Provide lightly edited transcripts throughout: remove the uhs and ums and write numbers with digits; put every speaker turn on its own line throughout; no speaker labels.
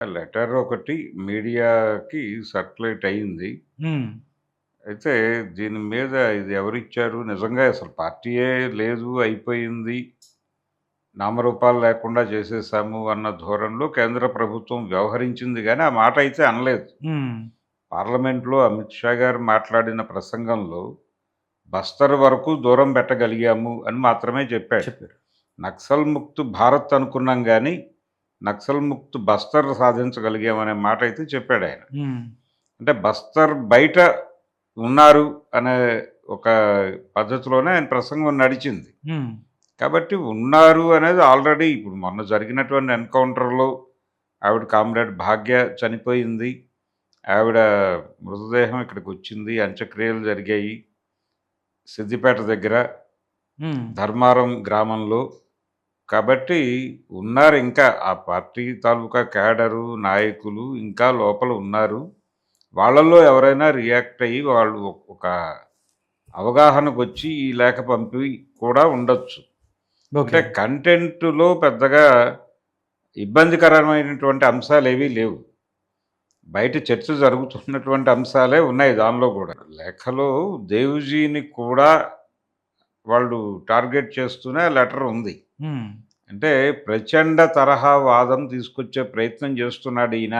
Letter ఒకటి మీడియాకి circulate అయింది.
హ్మ్.
అయితే దీని మీద ఇది ఎవరిచ్చారు? నిజంగా అసలు పార్టీయే లేదు, అయిపోయింది. నామరూపాలు లేకుండా చేసేసాము అన్న ధోరణిలో కేంద్ర ప్రభుత్వం వ్యవహరించింది గానీ, ఆ మాట అయితే అనలేదు.
హ్మ్.
పార్లమెంట్‌లో అమిత్ షా గారు మాట్లాడిన ప్రసంగంలో బస్తర్ వరకు దూరం పెట్టగలిగాము అని మాత్రమే చెప్పాడు.
చెప్పారు.
నక్సల్ ముక్త్ భారత్ అనుకున్నాం గానీ, నక్సల్ ముక్త్ బస్తర్ సాధించగలిగామనే మాటయితే చెప్పాడాయన.
హ్మ్.
అంటే బస్తర్ బయట ఉన్నారు అనే ఒక పద్ధతిలోనే ఆయన ప్రసంగం నడిచింది.
హ్మ్.
కాబట్టి ఉన్నారు అనేది ఆల్రెడీ ఇప్పుడు మొన్న జరిగినటువంటి ఎన్‌కౌంటర్‌లో ఆవిడ కామ్రేడ్ భాగ్య చనిపోయింది. ఆవిడ మృతదేహం ఇక్కడికొచ్చింది. అంత్యక్రియలు జరిగాయి. సిద్దిపేట దగ్గర
హ్మ్.
ధర్మారం గ్రామంలో. కాబట్టి ఉన్నారింకా. ఆ పార్టీ తాలూకా క్యాడరు, నాయకులు ఇంకా లోపల ఉన్నారు. వాళ్ళల్లో ఎవరైనా రియాక్ట్ అయ్యి వాళ్ళు ఒక అవగాహనకొచ్చి ఈ లేఖ పంపి కూడా ఉండొచ్చు. అంటే
ఓకే.
కంటెంట్‌లో పెద్దగా ఇబ్బందికరమైనటువంటి అంశాలేవీ లేవు. బయట చర్చ జరుగుతున్నటువంటి అంశాలే ఉన్నాయి దానిలో గూడా. లేఖలో దేవుజీని కూడా వాళ్ళు టార్గెట్ చేస్తూనే లెటర్ ఉంది.
హ్మ్.
అంటే ప్రచండ తరహా వాదం తీసుకొచ్చే ప్రయత్నం చేస్తున్నాడు ఈయన.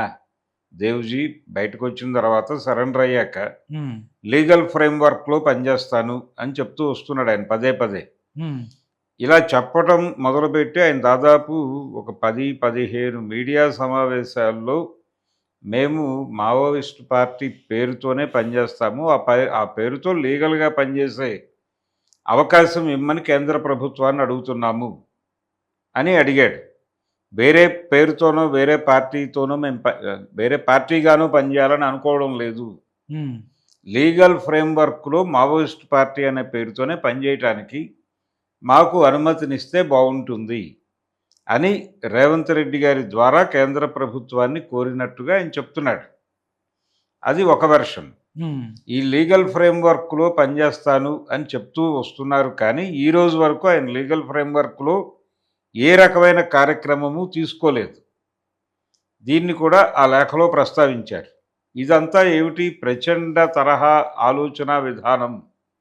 దేవుజీ బయటకొచ్చిన తర్వాత సరెండర్ అయ్యాక
హ్మ్.
లీగల్ ఫ్రేమ్‌వర్క్‌లో పనిచేస్తాను అని చెప్తూ వస్తున్నాడు ఆయన పదే పదే.
హ్మ్.
ఇలా చెప్పటం మొదలుపెట్టి ఆయన దాదాపు ఒక 10, 15 మీడియా సమావేశాల్లో మేము మావోయిస్ట్ పార్టీ పేరుతోనే పనిచేస్తాము. ఆ పేరుతో లీగల్‌గా పనిచేసే అవకాశం ఇమ్మని కేంద్ర ప్రభుత్వాన్ని అడుగుతున్నాము అని అడిగాడు. వేరే పేరుతోనో, వేరే పార్టీతోనో వేరే పార్టీగానో పనిచేయాలని అనుకోవడం లేదు.
హ్మ్.
లీగల్ ఫ్రేమ్‌వర్క్‌లో మావోయిస్ట్ పార్టీ అనే పేరుతోనే పనిచేయటానికి మాకు అనుమతినిస్తే బావుంటుంది అని రేవంత్ రెడ్డి గారి ద్వారా కేంద్ర ప్రభుత్వాన్ని కోరినట్టుగా ఆయన చెప్తున్నాడు. అది ఒక వెర్షన్.
హ్మ్.
ఈ లీగల్ ఫ్రేమ్‌వర్క్‌లో పనిచేస్తాను అని చెప్తూ వస్తున్నారు కానీ, ఈ రోజు వరకు ఆయన లీగల్ ఫ్రేమ్‌వర్క్‌లో ఏ రకమైన కార్యక్రమము తీసుకోలేదు. దీన్ని కూడా ఆ లేఖలో ప్రస్తావించారు. ఇదంతా ఏమిటి ప్రచండ తరహా ఆలోచనా విధానం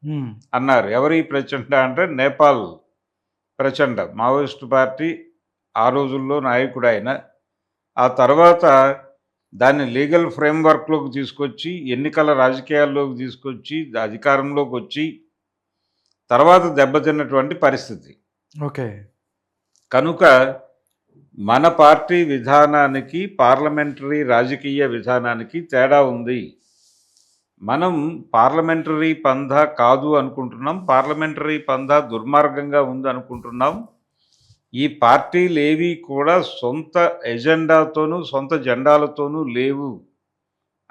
హ్మ్.
అన్నారు. ఎవరి ప్రచండ అంటే నేపాల్ ప్రచండ. మావోయిస్ట్ పార్టీ ఆ రోజుల్లో నాయకుడాయన. ఆ తర్వాత దాన్ని లీగల్ ఫ్రేమ్‌వర్క్‌లోకి తీసుకొచ్చి, ఎన్నికల రాజకీయాల్లోకి తీసుకొచ్చి, అధికారంలోకొచ్చి, తర్వాత దెబ్బతిన్నటువంటి పరిస్థితి.
ఓకే.
కనుక మన పార్టీ విధానానికి, పార్లమెంటరీ రాజకీయ విధానానికి తేడా ఉంది. మనం పార్లమెంటరీ పంథా కాదు అనుకుంటున్నాం. పార్లమెంటరీ పంథా దుర్మార్గంగా ఉందనుకుంటున్నాం. ఈ పార్టీలేవి కూడా సొంత ఎజెండాతోనూ, సొంత జెండాలతోనూ లేవు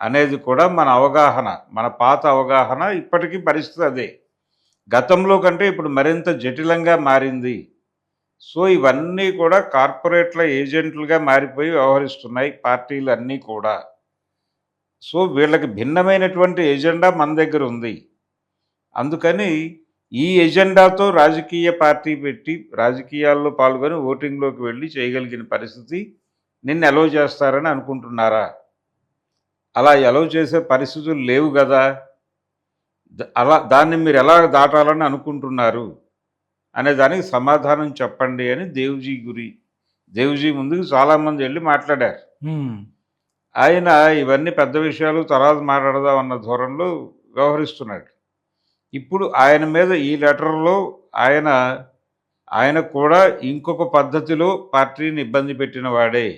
అనేది కూడా మన అవగాహన. మన పాత అవగాహన. ఇప్పటికీ పరిస్థితి అదే. గతంలో కంటే ఇప్పుడు మరింత జటిలంగా మారింది. సో, ఇవన్నీ కూడా కార్పొరేట్‌ల ఏజెంట్లుగా మారిపోయి వ్యవహరిస్తున్నాయి పార్టీలన్నీ కూడా. సో, వీళ్ళకి భిన్నమైనటువంటి ఎజెండా మన దగ్గరుంది. అందుకని ఈ ఎజెండాతో రాజకీయ పార్టీ పెట్టి, రాజకీయాల్లో పాల్గొని ఓటింగ్‌లోకి వెళ్లి చేయగలిగిన పరిస్థితి నిన్ను అలౌ చేస్తారని అనుకుంటున్నారా? అలా అలౌ చేసే పరిస్థితులు లేవు గదా! దాన్ని మీరెలా దాటాలని అనుకుంటున్నారు? అనే దానికి సమాధానం చెప్పండి అని దేవుజీ ముందుకు చాలామంది ఎళ్లి మాట్లాడారు.
హ్మ్.
ఆయన ఇవన్నీ పెద్ద విషయాలు తర్వాత మాట్లాడదాం అన్న ధోరణిలో వ్యవహరిస్తున్నాడు. ఇప్పుడు ఆయన మీద ఈ లెటర్‌లో ఆయన, ఆయన కూడా ఇంకొక పద్ధతిలో పార్టీని ఇబ్బంది పెట్టిన వాడే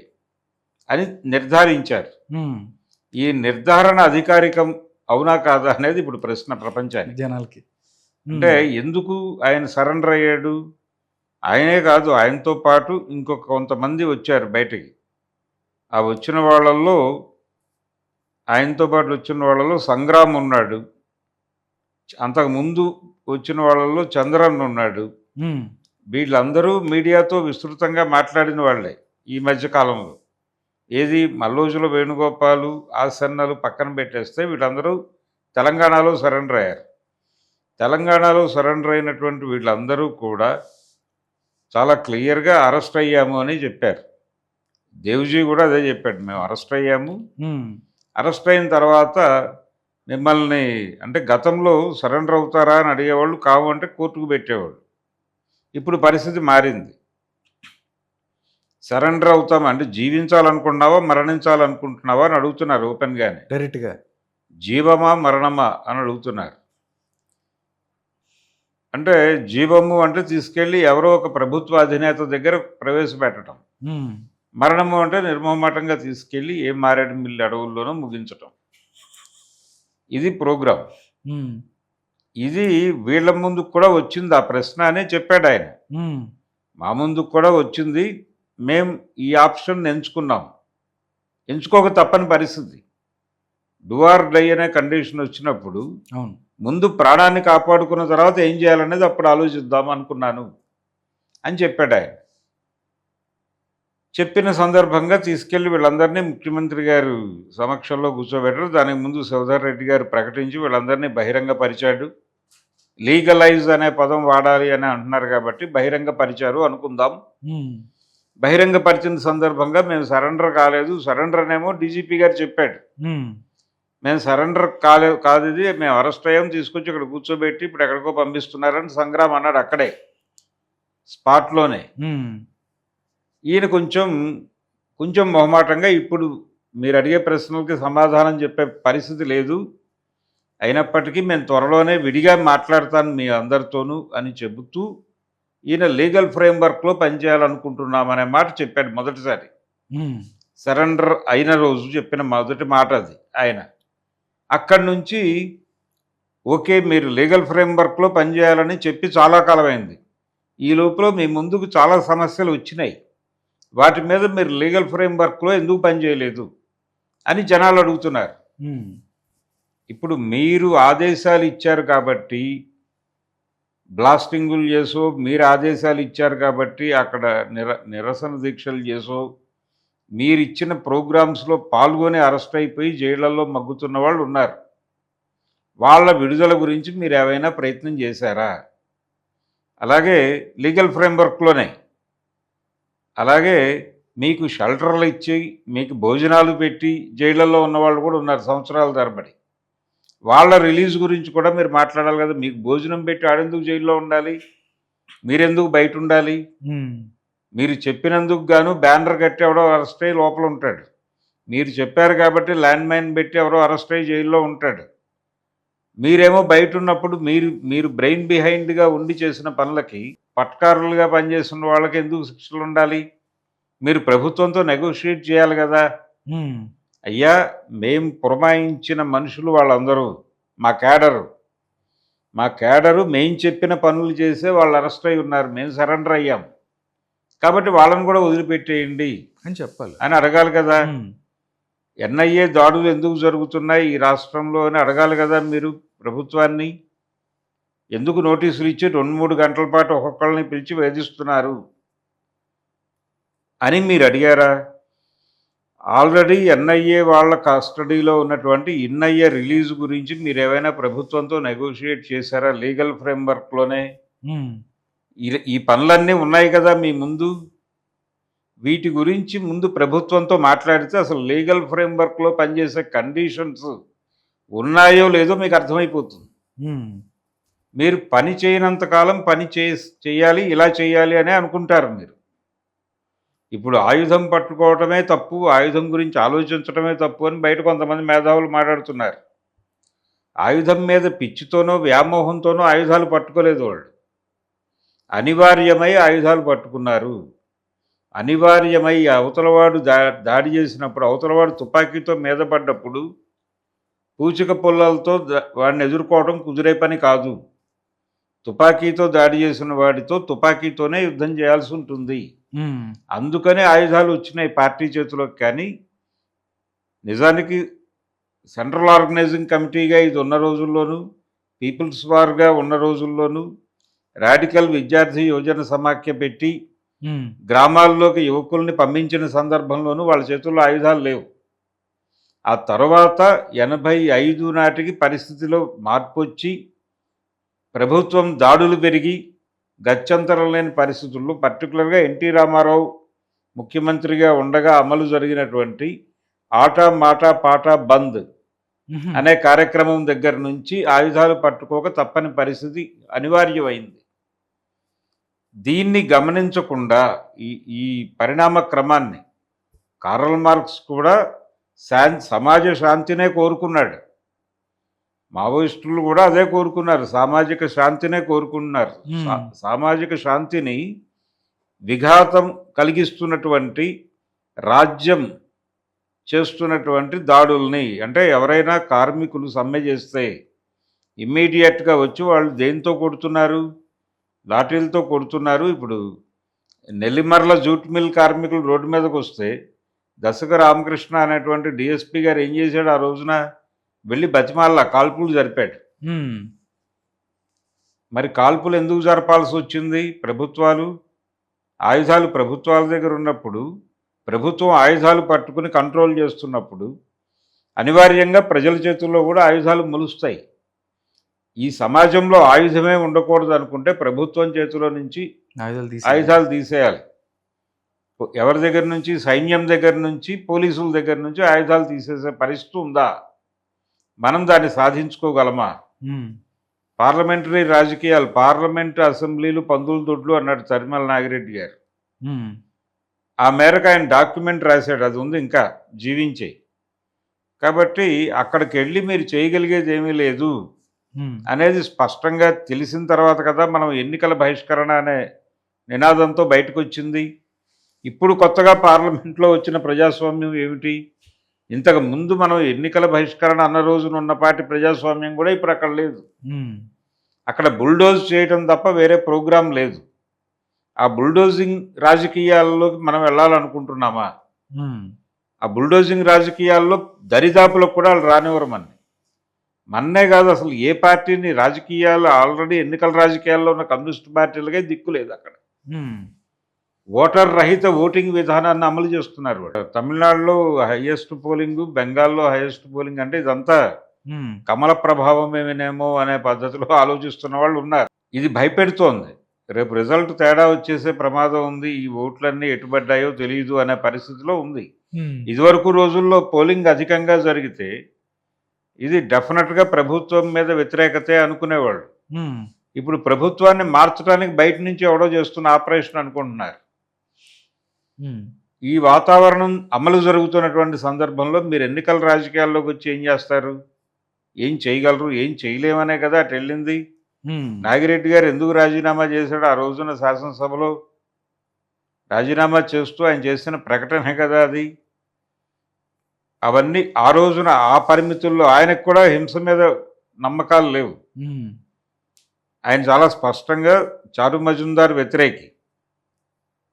అని నిర్ధారించారు.
హ్మ్.
ఈ నిర్ధారణ అధికారికం అవునా? కాదా? అనేది ఇప్పుడు ప్రశ్న ప్రపంచానికి.
జనాలకి.
అంటే
హ్మ్.
ఎందుకు ఆయన సరెండర్ అయ్యాడు? ఆయనే కాదు ఆయనతో పాటు ఇంకొక కొంతమంది వచ్చారు బయటికి. ఆ వచ్చిన వాళ్ళల్లో ఆయనతో పాటు వచ్చిన వాళ్ళలో సంగ్రామ్ ఉన్నాడు. అంతకుముందు వచ్చిన వాళ్ళలో చంద్రన్ ఉన్నాడు.
హ్మ్.
వీళ్ళందరూ మీడియాతో విస్తృతంగా మాట్లాడిన వాళ్ళే ఈ మధ్య కాలంలో. ఏది మల్లోజుల వేణుగోపాలు, ఆసన్నలు పక్కన పెట్టేస్తే వీళ్ళందరూ తెలంగాణలో సరెండర్ అయ్యారు. తెలంగాణలో సరెండర్ అయినటువంటి వీళ్ళందరూ కూడా చాలా క్లియర్‌గా అరెస్ట్ అయ్యాము అని చెప్పారు. దేవ్‌జీ గూడా అదే జెప్పాడు. మేము అరెస్ట్ అయ్యాము.
హ్మ్.
అరెస్ట్ అయిన తర్వాత మిమ్మల్ని అంటే గతంలో సరెండర్ అవుతారా అని అడిగేవాళ్ళు. కావు అంటే కోర్టుకు పెట్టేవాళ్ళు. ఇప్పుడు పరిస్థితి మారింది. సరెండర్ అవుతామా అంటే జీవించాలనుకుంటున్నావా? మరణించాలనుకుంటున్నావా? అని అడుగుతున్నారు ఓపెన్‌గానే.
డైరెక్ట్‌గా.
జీవమా? మరణమా? అని అడుగుతున్నారు. అంటే జీవము అంటే తీసుకెళ్ళి ఎవరో ఒక ప్రభుత్వ అధినేత దగ్గర ప్రవేశపెట్టడం.
హ్మ్.
మరణము అంటే నిర్మొహమాటంగా తీసుకెళ్ళి ఏ మారేడుమిల్లి అడవుల్లోనో ముగించటం. ఇది ప్రోగ్రామ్.
హ్మ్.
ఇది వీళ్ళ ముందుకు కూడా వచ్చింది ఆ ప్రశ్న అనే చెప్పాడాయన.
హ్మ్.
మా ముందుకు కూడా వచ్చింది. మేము ఈ ఆప్షన్‌ని ఎంచుకున్నాం. ఎంచుకోక తప్పని పరిస్థితి. డూ ఆర్ డై అనే కండిషన్ వచ్చినప్పుడు
అవును.
ముందు ప్రాణాన్ని కాపాడుకున్న తర్వాత ఏం చేయాలనేది అప్పుడు ఆలోచిద్దాం అనుకున్నాను అని చెప్పాడాయన. చెప్పిన సందర్భంగా తీసుకెళ్ళి వీళ్ళందరినీ ముఖ్యమంత్రి గారు సమక్షంలో కూర్చోబెట్టారు. దానికి ముందు శివధర్ రెడ్డి గారు ప్రకటించి వీళ్ళందరినీ బహిరంగపరిచాడు. లీగలైజ్ అనే పదం వాడాలి అని అంటున్నారు కాబట్టి బహిరంగపరిచారు అనుకుందాం.
హ్మ్.
బహిరంగపరిచిన సందర్భంగా మేము సరెండర్ కాలేదు. సరెండర్ అనేమో డీజీపీ గారు చెప్పాడు.
హ్మ్.
మేము సరెండర్ కాదు ఇది. మేము అరెస్ట్ అయ్యాం. తీసుకొచ్చి ఇక్కడ కూర్చోబెట్టి ఇప్పుడు ఎక్కడికో పంపిస్తున్నారని సంగ్రామ్ అన్నాడు అక్కడే. స్పాట్‌లోనే.
హ్మ్.
ఈయన కొంచెం మొహమాటంగా ఇప్పుడు మీరు అడిగే ప్రశ్నలకి సమాధానం చెప్పే పరిస్థితి లేదు. అయినప్పటికీ మేము త్వరలోనే విడిగా మాట్లాడతాను మీ అందరితోనూ అని చెబుతూ ఈయన లీగల్ ఫ్రేమ్‌వర్క్‌లో పనిచేయాలనుకుంటున్నామనే మాట చెప్పాడు మొదటిసారి.
హ్మ్.
సరెండర్ అయిన రోజు చెప్పిన మొదటి మాట అది ఆయన. అక్కడి నుంచి ఓకే. మీరు లీగల్ ఫ్రేమ్‌వర్క్‌లో పనిచేయాలని చెప్పి చాలా కాలమైంది. ఈ లోపల మీ ముందుకు చాలా సమస్యలు వచ్చినాయి. వాటి మీద మీరు లీగల్ ఫ్రేమ్‌వర్క్‌లో ఎందుకు పనిచేయలేదు అని జనాలు అడుగుతున్నారు.
హ్మ్.
ఇప్పుడు మీరు ఆదేశాలు ఇచ్చారు కాబట్టి బ్లాస్టింగులు చేసో, మీరు ఆదేశాలు ఇచ్చారు కాబట్టి అక్కడ నిరసన దీక్షలు చేసో, మీరిచ్చిన ప్రోగ్రామ్స్‌లో పాల్గొని అరెస్ట్ అయిపోయి జైళ్ళల్లో మగ్గుతున్న వాళ్ళు ఉన్నారు. వాళ్ళ విడుదల గురించి మీరేమైనా ప్రయత్నం చేశారా? అలాగే లీగల్ ఫ్రేమ్‌వర్క్‌లోనే. అలాగే మీకు షెల్టర్‌లు ఇచ్చి, మీకు భోజనాలు పెట్టి జైళ్ళల్లో ఉన్నవాళ్ళు కూడా ఉన్నారు సంవత్సరాల తరబడి. వాళ్ళ రిలీజ్ గురించి కూడా మీరు మాట్లాడాలి కదా! మీకు భోజనం పెట్టి ఆడెందుకు జైల్లో ఉండాలి? మీరెందుకు బయటుండాలి?
హ్మ్.
మీరు చెప్పినందుకు గాను బ్యానర్ కట్టి ఎవడో అరెస్ట్ అయ్యి లోపలుంటాడు. మీరు చెప్పారు కాబట్టి ల్యాండ్ మైన్ పెట్టి ఎవరో అరెస్ట్ అయ్యి జైల్లో ఉంటాడు. మీరేమో బయటున్నప్పుడు మీరు బ్రెయిన్ బిహైండ్‌గా ఉండి చేసిన పనులకి పట్కారులుగా పనిచేస్తున్న వాళ్ళకి ఎందుకు శిక్షలుండాలి? మీరు ప్రభుత్వంతో నెగోషియేట్ చేయాలి గదా!
హ్మ్.
అయ్యా! మేము పురమాయించిన మనుషులు వాళ్ళందరూ. మా క్యాడరు. మా క్యాడరు మేము చెప్పిన పనులు చేసే వాళ్ళు అరెస్ట్ అయ్యి ఉన్నారు. మేము సరెండర్ అయ్యాం. కాబట్టి వాళ్ళని కూడా వదిలిపెట్టేయండి
అని చెప్పాలి.
అని అడగాలి కదా!
హ్మ్.
ఎన్ఐఏ దాడులు ఎందుకు జరుగుతున్నాయి ఈ రాష్ట్రంలో అని అడగాలి కదా మీరు ప్రభుత్వాన్ని. ఎందుకు నోటీసులు ఇచ్చి 2, 3 గంటల పాటు ఒక్కొక్కళ్ళని పిలిచి వేధిస్తున్నారు అని మీరు అడిగారా? ఆల్రెడీ ఎన్ఐఏ వాళ్ళ కస్టడీలో ఉన్నటువంటి ఎన్ఐఏ రిలీజ్ గురించి మీరేమైనా ప్రభుత్వంతో నెగోషియేట్ చేశారా లీగల్ ఫ్రేమ్‌వర్క్‌లోనే?
హ్మ్.
ఈ పనులన్నీ ఉన్నాయి కదా మీ ముందు. వీటి గురించి ముందు ప్రభుత్వంతో మాట్లాడితే అసలు లీగల్ ఫ్రేమ్‌వర్క్‌లో పనిచేసే కండిషన్స్ ఉన్నాయో లేదో మీకు అర్థమైపోతుంది.
హ్మ్.
మీరు పని చేయనంత కాలం పని చేయాలి, ఇలా చేయాలి అనే అనుకుంటారు మీరు. ఇప్పుడు ఆయుధం పట్టుకోవటమే తప్పు, ఆయుధం గురించి ఆలోచించటమే తప్పు అని బయట కొంతమంది మేధావులు మాట్లాడుతున్నారు. ఆయుధం మీద పిచ్చితోనో, వ్యామోహంతోనో ఆయుధాలు పట్టుకోలేదు వాళ్ళు. అనివార్యమై ఆయుధాలు పట్టుకున్నారు. అనివార్యమై అవతలవాడు దాడి చేసినప్పుడు, అవతలవాడు తుపాకీతో మీద పడ్డప్పుడు పూచిక పుల్లలతో వాడిని ఎదుర్కోవడం కుదిరే పని కాదు. తుపాకీతో దాడి చేసిన వాడితో తుపాకీతోనే యుద్ధం చేయాల్సి ఉంటుంది.
హ్మ్.
అందుకనే ఆయుధాలు వచ్చినాయి పార్టీ చేతిలోకి. కానీ నిజానికి సెంట్రల్ ఆర్గనైజింగ్ కమిటీగా ఇది ఉన్న రోజుల్లోనూ, పీపుల్స్ వార్‌గా ఉన్న రోజుల్లోనూ, రాడికల్ విద్యార్థి యువజన సమాఖ్య పెట్టి
హ్మ్.
గ్రామాల్లోకి యువకుల్ని పంపించిన సందర్భంలోనూ వాళ్ళ చేతుల్లో ఆయుధాలు లేవు. ఆ తర్వాత 85 నాటికి పరిస్థితిలో మార్పొచ్చి ప్రభుత్వం దాడులు పెరిగి గత్యంతరం లేని పరిస్థితుల్లో పర్టిక్యులర్‌గా ఎన్టీ రామారావు ముఖ్యమంత్రిగా ఉండగా అమలు జరిగినటువంటి ఆటా మాటా పాటా బంద్
హుహు.
అనే కార్యక్రమం దగ్గర నుంచి ఆయుధాలు పట్టుకోక తప్పని పరిస్థితి అనివార్యమైంది. దీన్ని గమనించకుండా ఈ ఈ పరిణామ క్రమాన్ని కార్ల్ మార్క్స్ కూడా సమాజ శాంతినే కోరుకున్నాడు. మావోయిస్టులు కూడా అదే కోరుకున్నారు. సామాజిక శాంతినే కోరుకున్నారు.
హ్మ్.
సామాజిక శాంతిని విఘాతం కలిగిస్తున్నటువంటి రాజ్యం చేస్తున్నటువంటి దాడుల్ని, అంటే ఎవరైనా కార్మికులు సమ్మె చేస్తే ఇమ్మీడియట్‌గా వచ్చి వాళ్ళు దేనితో కొడుతున్నారు? లాఠీలతో కొడుతున్నారు. ఇప్పుడు నెల్లిమర్ల జూట్ మిల్ కార్మికులు రోడ్డు మీదకొస్తే దశక రామకృష్ణ అనేటువంటి డీఎస్పీ గారు ఏం చేశాడు ఆ రోజున? వెళ్ళి బతిమాలా కాల్పులు జరిపాడు.
హ్మ్.
మరి కాల్పులు ఎందుకు జరపాల్సొచ్చింది? ప్రభుత్వాలు ఆయుధాలు ప్రభుత్వాల దగ్గర ఉన్నప్పుడు, ప్రభుత్వం ఆయుధాలు పట్టుకుని కంట్రోల్ చేస్తున్నప్పుడు అనివార్యంగా ప్రజల చేతుల్లో కూడా ఆయుధాలు మొలుస్తాయి. ఈ సమాజంలో ఆయుధమే ఉండకూడదు అనుకుంటే ప్రభుత్వం చేతిలో నుంచి ఆయుధాలు తీసేయాలి. ఎవరి దగ్గర నుంచి? సైన్యం దగ్గర నుంచి, పోలీసుల దగ్గర నుంచి ఆయుధాలు తీసేసే పరిస్థితి ఉందా? మనం దాన్ని సాధించుకోగలమా? పార్లమెంటరీ రాజకీయాలు, పార్లమెంటు అసెంబ్లీలు పందుల దొడ్లు అన్నాడు తరిమల నాగిరెడ్డి గారు. ఆ మేరకు ఆయన డాక్యుమెంట్ రాశాడు. అది ఉంది ఇంకా జీవించే. కాబట్టి అక్కడికి వెళ్ళి మీరు చేయగలిగేది ఏమీ లేదు అనేది స్పష్టంగా తెలిసిన తర్వాత కదా మనం ఎన్నికల బహిష్కరణ అనే నినాదంతో బయటకు వచ్చింది. ఇప్పుడు కొత్తగా పార్లమెంట్లో వచ్చిన ప్రజాస్వామ్యం ఏమిటి? ఇంతకు ముందు మనం ఎన్నికల బహిష్కరణ అన్న రోజున ఉన్నపాటి ప్రజాస్వామ్యం కూడా ఇప్పుడు అక్కడ లేదు. అక్కడ బుల్డోజ్ చేయడం తప్ప వేరే ప్రోగ్రాం లేదు. ఆ బుల్డోజింగ్ రాజకీయాల్లోకి మనం వెళ్ళాలనుకుంటున్నామా? ఆ బుల్డోజింగ్ రాజకీయాల్లో దరిదాపులకు కూడా వాళ్ళు రానివ్వరు మనని. మన్నే కాదు, అసలు ఏ పార్టీని రాజకీయాలు ఆల్రెడీ ఎన్నికల రాజకీయాల్లో ఉన్న కమ్యూనిస్ట్ పార్టీలకే దిక్కు లేదు అక్కడ. ఓటర్ రహిత ఓటింగ్ విధానాన్ని అమలు చేస్తున్నారు. తమిళనాడులో హైయెస్ట్ పోలింగ్, బెంగాల్లో హైయెస్ట్ పోలింగ్. అంటే ఇదంతా కమల ప్రభావం ఏమేనేమో అనే పద్ధతిలో ఆలోచిస్తున్న వాళ్ళు ఉన్నారు. ఇది భయపెడుతోంది. రేపు రిజల్ట్ తేడా వచ్చేసే ప్రమాదం ఉంది, ఈ ఓట్లన్నీ ఎటుబడ్డాయో తెలియదు అనే పరిస్థితిలో ఉంది. ఇదివరకు రోజుల్లో పోలింగ్ అధికంగా జరిగితే ఇది డెఫినెట్గా ప్రభుత్వం మీద వ్యతిరేకతే అనుకునేవాళ్ళు. ఇప్పుడు ప్రభుత్వాన్ని మార్చడానికి బయట నుంచి ఎవడో చేస్తున్న ఆపరేషన్ అనుకుంటున్నారు. ఈ వాతావరణం అమలు జరుగుతున్నటువంటి సందర్భంలో మీరు ఎన్నికల రాజకీయాల్లోకి వచ్చి ఏం చేస్తారు? ఏం చేయగలరు? ఏం చేయలేమనే కదా అటు వెళ్ళింది. నాగిరెడ్డి గారు ఎందుకు రాజీనామా చేశాడు ఆ రోజున శాసనసభలో? రాజీనామా చేస్తూ ఆయన చేసిన ప్రకటనే కదా అది. అవన్నీ ఆ రోజున ఆ పరిమితుల్లో ఆయనకు కూడా హింస మీద నమ్మకాలు లేవు. ఆయన చాలా స్పష్టంగా చారు మజుందార్ వ్యతిరేకి.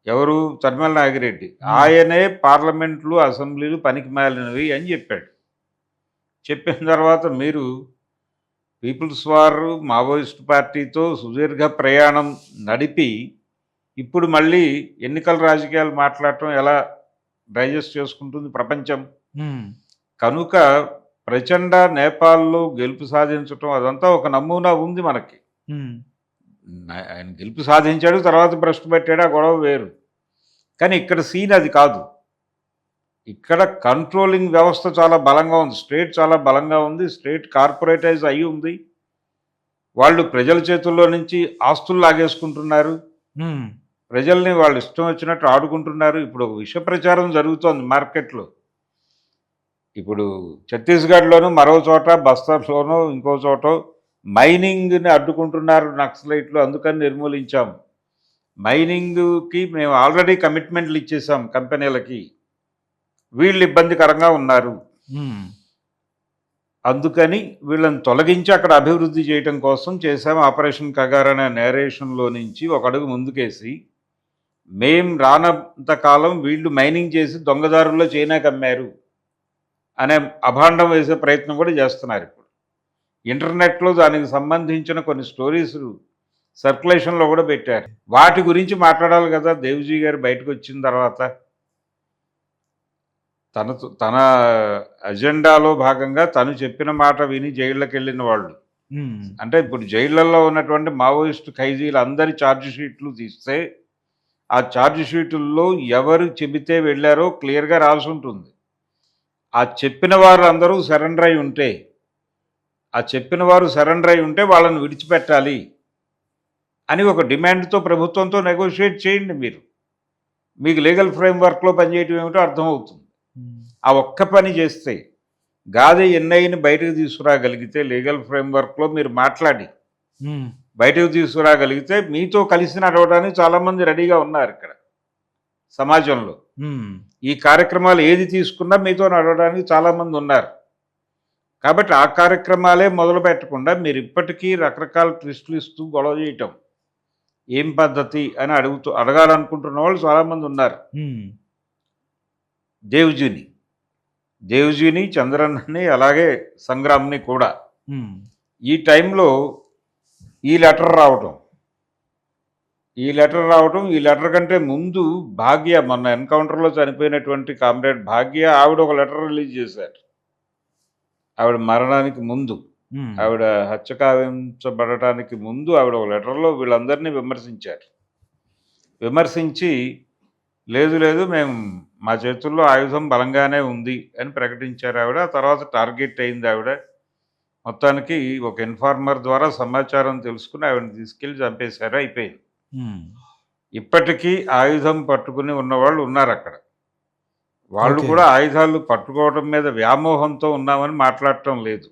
ఎవరు? తరిమల నాగిరెడ్డి. ఆయనే పార్లమెంట్లు, అసెంబ్లీలు పనికి మాలినవి అని చెప్పాడు. చెప్పిన తర్వాత మీరు పీపుల్స్ వార్, మావోయిస్ట్ పార్టీతో సుదీర్ఘ ప్రయాణం నడిపి ఇప్పుడు మళ్ళీ ఎన్నికల రాజకీయాలు మాట్లాడటం ఎలా డైజెస్ట్ చేసుకుంటుంది ప్రపంచం? కనుక ప్రచండ నేపాల్లో గెలుపు సాధించటం అదంతా ఒక నమూనా ఉంది మనకి. ఆయన గెలుపు సాధించాడు, తర్వాత భ్రష్టు పెట్టాడు, ఆ గొడవ వేరు. కానీ ఇక్కడ సీన్ అది కాదు. ఇక్కడ కంట్రోలింగ్ వ్యవస్థ చాలా బలంగా ఉంది. స్టేట్ చాలా బలంగా ఉంది. స్టేట్ కార్పొరేటైజ్ అయి ఉంది. వాళ్ళు ప్రజల చేతుల్లో నుంచి ఆస్తులు లాగేసుకుంటున్నారు. ప్రజల్ని వాళ్ళు ఇష్టం వచ్చినట్టు ఆడుకుంటున్నారు. ఇప్పుడు ఒక విష ప్రచారం జరుగుతోంది మార్కెట్లో. ఇప్పుడు ఛత్తీస్గఢ్లోనూ, మరో చోట బస్తర్లోనూ, ఇంకో చోట మైనింగ్ని అడ్డుకుంటున్నారు నక్సలైట్లు, అందుకని నిర్మూలించాం. మైనింగ్కి మేము ఆల్రెడీ కమిట్మెంట్లు ఇచ్చేసాం కంపెనీలకి, వీళ్ళు ఇబ్బందికరంగా ఉన్నారు, అందుకని వీళ్ళని తొలగించి అక్కడ అభివృద్ధి చేయడం కోసం చేశాం ఆపరేషన్ కగార్ అనే నేరేషన్లో నుంచి ఒక అడుగు ముందుకేసి మేం రానంతకాలం వీళ్ళు మైనింగ్ చేసి దొంగదారుల్లో చైనాకి అమ్మారు అనే అభాండం వేసే ప్రయత్నం కూడా చేస్తున్నారు. ఇప్పుడు ఇంటర్నెట్లో దానికి సంబంధించిన కొన్ని స్టోరీస్ సర్క్యులేషన్లో కూడా పెట్టారు. వాటి గురించి మాట్లాడాలి కదా దేవ్జీ గారు బయటకు వచ్చిన తర్వాత. తన అజెండాలో భాగంగా తను చెప్పిన మాట విని జైళ్ళకి వెళ్ళిన వాళ్ళు, అంటే ఇప్పుడు జైళ్ళల్లో ఉన్నటువంటి మావోయిస్టు ఖైదీలు అందరి ఛార్జ్ షీట్లు తీస్తే ఆ ఛార్జ్ షీటుల్లో ఎవరు చెబితే వెళ్ళారో క్లియర్‌గా రాసుంటుంది. ఆ చెప్పిన వారందరూ సరెండర్ అయి ఉంటే, ఆ చెప్పిన వారు సరెండర్ అయి ఉంటే వాళ్ళని విడిచిపెట్టాలి అని ఒక డిమాండ్‌తో ప్రభుత్వంతో నెగోషియేట్ చేయండి మీరు. మీకు లీగల్ ఫ్రేమ్‌వర్క్‌లో పనిచేయటం ఏమిటో అర్థమవుతుంది.
హ్మ్.
ఆ ఒక్క పని చేస్తే గాది ఎన్ఐని బయటకు తీసుకురాగలిగితే లీగల్ ఫ్రేమ్‌వర్క్‌లో మీరు మాట్లాడి
హ్మ్.
బయటకు తీసుకురాగలిగితే మీతో కలిసి నడవడానికి చాలామంది రెడీగా ఉన్నారిక్కడ సమాజంలో.
హ్మ్.
ఈ కార్యక్రమాలు ఏది తీసుకున్నా మీతో నడవడానికి చాలామంది ఉన్నారు. కాబట్టి ఆ కార్యక్రమాలే మొదలుపెట్టకుండా మీరు ఇప్పటికీ రకరకాల ట్విస్టులు ఇస్తూ గొడవ చేయటం ఏం పద్ధతి అని అడగాలనుకుంటున్న వాళ్ళు చాలామంది ఉన్నారు.
హ్మ్.
దేవ్జీని, చంద్రన్నని అలాగే సంగ్రామ్‌ని కూడా.
హ్మ్.
ఈ టైంలో ఈ లెటర్ రావటం. ఈ లెటర్ కంటే ముందు భాగ్య మొన్న ఎన్‌కౌంటర్‌లో చనిపోయినటువంటి కామ్రేడ్ భాగ్య ఆవిడ ఒక లెటర్ రిలీజ్ చేశారు. ఆవిడ మరణానికి ముందు.
హ్మ్.
ఆవిడ హత్య కావించబడటానికి ముందు ఆవిడ ఒక లెటర్‌లో వీళ్ళందరినీ విమర్శించారు. విమర్శించి లేదు మేము మా చేతుల్లో ఆయుధం బలంగానే ఉంది అని ప్రకటించారు ఆవిడ. ఆ తర్వాత టార్గెట్ అయింది ఆవిడ. మొత్తానికి ఒక ఇన్ఫార్మర్ ద్వారా సమాచారం తెలుసుకొని ఆవిడని తీసుకెళ్ళి చంపేశారు. అయిపోయింది.
హ్మ్.
ఇప్పటికీ ఆయుధం పట్టుకుని ఉన్నవాళ్ళు ఉన్నారక్కడ. వాళ్ళు
ఓకే.
కూడా ఆయుధాలు పట్టుకోవడం మీద వ్యామోహంతో ఉన్నామని మాట్లాడటం లేదు.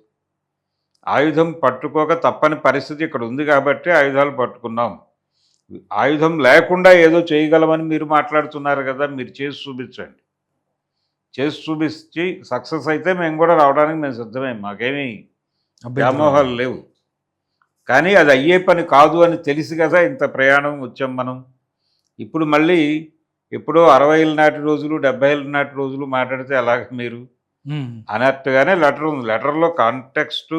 ఆయుధం పట్టుకోక తప్పని పరిస్థితి ఇక్కడ ఉంది కాబట్టి ఆయుధాలు పట్టుకున్నాం. ఆయుధం లేకుండా ఏదో చేయగలమని మీరు మాట్లాడుతున్నారు కదా! మీరు చేసి చూపించండి. చేసి చూపించి సక్సెస్ అయితే మేము కూడా రావడానికి మేము సిద్ధమే. మాకేమీ
అభ్యంతరం
వ్యామోహాలు
లేదు.
లేవు. కానీ అది అయ్యే పని కాదు అని తెలిసి కదా ఇంత ప్రయాణం వచ్చాం మనం. ఇప్పుడు మళ్ళీ ఎప్పుడో 60ల నాటి రోజులు, 70ల నాటి రోజులు మాట్లాడితే ఎలాగ మీరు?
హ్మ్.
అన్నట్టుగానే లెటర్ ఉంది. లెటర్‌లో కాంటెక్స్టు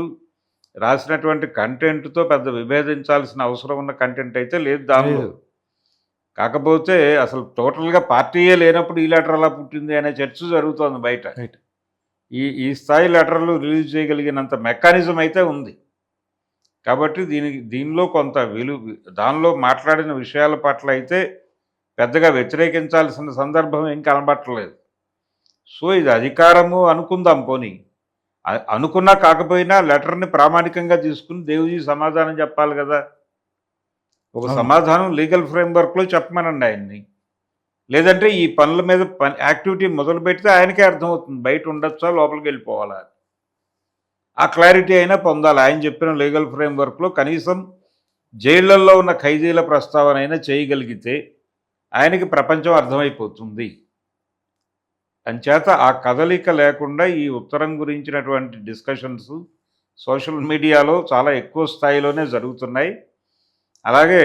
రాసినటువంటి కంటెంట్‌తో పెద్ద విభేదించాల్సిన అవసరం ఉన్న కంటెంట్ అయితే లేదు దానిలో.
లేదు.
కాకపోతే అసలు టోటల్‌గా పార్టీయే లేనప్పుడు ఈ లెటర్ ఎలా పుట్టింది అనే చర్చ జరుగుతోంది బయట.
రైట్.
ఈ ఈ స్థాయి లెటర్‌లు రిలీజ్ చేయగలిగినంత మెకానిజం అయితే ఉంది. కాబట్టి దీనిలో కొంత దానిలో మాట్లాడిన విషయాల పట్ల అయితే పెద్దగా వ్యతిరేకించాల్సిన సందర్భం ఏం కనబడట్లేదు. సో, ఇది అధికారము అనుకుందాం పోనీ. అనుకున్నా కాకపోయినా లెటర్‌ని ప్రామాణికంగా తీసుకొని దేవ్‌జీ సమాధానం చెప్పాలి గదా! ఒక
అవును.
సమాధానం లీగల్ ఫ్రేమ్‌వర్క్‌లో చెప్పమనండి ఆయన్ని. లేదంటే ఈ పనుల మీద యాక్టివిటీ మొదలుపెడితే ఆయనకే అర్థమవుతుంది. బయట ఉండొచ్చా? లోపలికెళ్ళిపోవాలా? ఆ క్లారిటీ అయినా పొందాలి. ఆయన చెప్పిన లీగల్ ఫ్రేమ్‌వర్క్‌లో కనీసం జైళ్ళల్లో ఉన్న ఖైదీల ప్రస్తావనైనా చేయగలిగితే ఆయనకి ప్రపంచం అర్థమైపోతుంది. అంచేత ఆ కదలిక లేకుండా ఈ ఉత్తరం గురించినటువంటి డిస్కషన్స్ సోషల్ మీడియాలో చాలా ఎక్కువ స్థాయిలోనే జరుగుతున్నాయి. అలాగే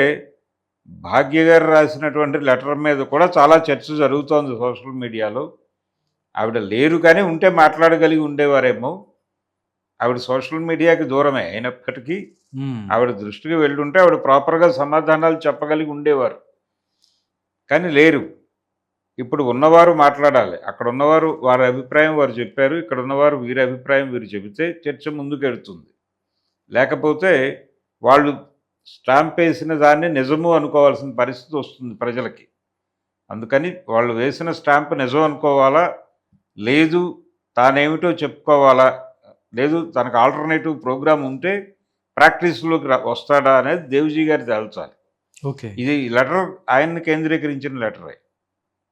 భాగ్య గారు రాసినటువంటి లెటర్ మీద కూడా చాలా చర్చ జరుగుతోంది సోషల్ మీడియాలో. ఆవిడ లేరు కానీ ఉంటే మాట్లాడగలిగి ఉండేవారేమో. ఆవిడ సోషల్ మీడియాకి దూరమే అయినప్పటికీ
హ్మ్.
ఆవిడ దృష్టికి వెళ్ళుంటే ఆవిడ ప్రాపర్‌గా సమాధానాలు చెప్పగలిగి ఉండేవారు. కానీ లేరు. ఇప్పుడు ఉన్నవారు మాట్లాడాలి. అక్కడ ఉన్నవారు వారి అభిప్రాయం వారు చెప్పారు. ఇక్కడ ఉన్నవారు వీరి అభిప్రాయం వీరు చెబితే చర్చ ముందుకెడుతుంది. లేకపోతే వాళ్ళు స్టాంప్ వేసిన దాన్ని నిజము అనుకోవాల్సిన పరిస్థితి వస్తుంది ప్రజలకి. అందుకని వాళ్ళు వేసిన స్టాంప్ నిజం అనుకోవాలా? లేదు తానేమిటో చెప్పుకోవాలా? లేదు తనకు ఆల్టర్‌నేటివ్ ప్రోగ్రామ్ ఉంటే ప్రాక్టీస్‌లోకి వస్తాడా అనేది దేవ్‌జీ గారు తేల్చాలి.
ఓకే.
ఇది లెటర్ ఆయన్ని కేంద్రీకరించిన లెటరే.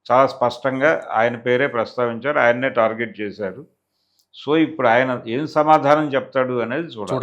చాలా స్పష్టంగా ఆయన పేరే ప్రస్తావించారు. ఆయన్నే టార్గెట్ చేశారు. సో, ఇప్పుడు ఆయన ఏం సమాధానం చెప్తాడు అనేది చూడాలి.